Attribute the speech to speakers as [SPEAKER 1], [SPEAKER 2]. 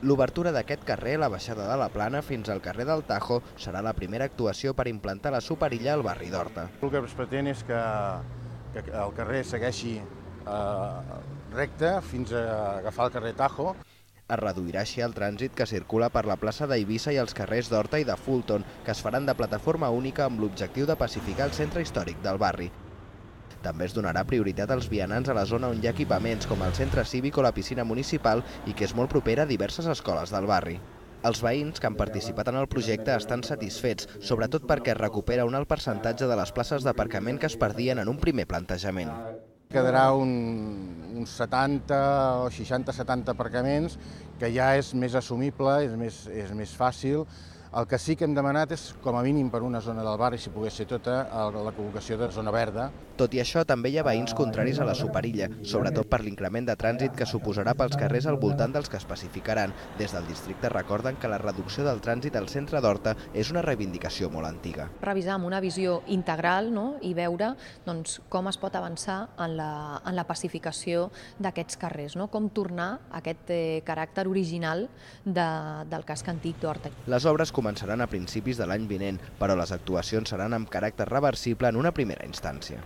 [SPEAKER 1] L'obertura d'aquest carrer, la baixada de la Plana fins al carrer del Tajo, serà la primera actuació per implantar la superilla al barri d'Horta.
[SPEAKER 2] El que es pretén és que el carrer segueixi recte fins a agafar el carrer Tajo.
[SPEAKER 1] Es reduirà així el trànsit que circula per la plaça d'Eivissa i els carrers d'Horta i de Fulton, que es faran de plataforma única amb l'objectiu de pacificar el centre històric del barri. També es donarà prioritat als vianants a la zona on hi ha equipaments, com el centre cívic o la piscina municipal, i que és molt propera a diverses escoles del barri. Els veïns que han participat en el projecte estan satisfets, sobretot perquè es recupera un alt percentatge de les places d'aparcament que es perdien en un primer plantejament.
[SPEAKER 2] Quedarà uns 70 o 60-70 aparcaments, que ja és més assumible, és més fàcil. El que sí que hem demanat és, com a mínim per una zona del barri, si pogués ser tota, la col·locació de zona verda.
[SPEAKER 1] Tot i això, també hi ha veïns contraris a la superilla, sobretot per l'increment de trànsit que suposarà pels carrers al voltant dels que especificaran. Des del districte recorden que la reducció del trànsit al centre d'Horta és una reivindicació molt antiga.
[SPEAKER 3] Revisar amb una visió integral, no? I veure com es pot avançar en la pacificació d'aquests carrers, no? Com tornar a aquest caràcter original del casc antic d'Horta.
[SPEAKER 1] Les obres començaran a principis de l'any vinent, però les actuacions seran amb caràcter reversible en una primera instància.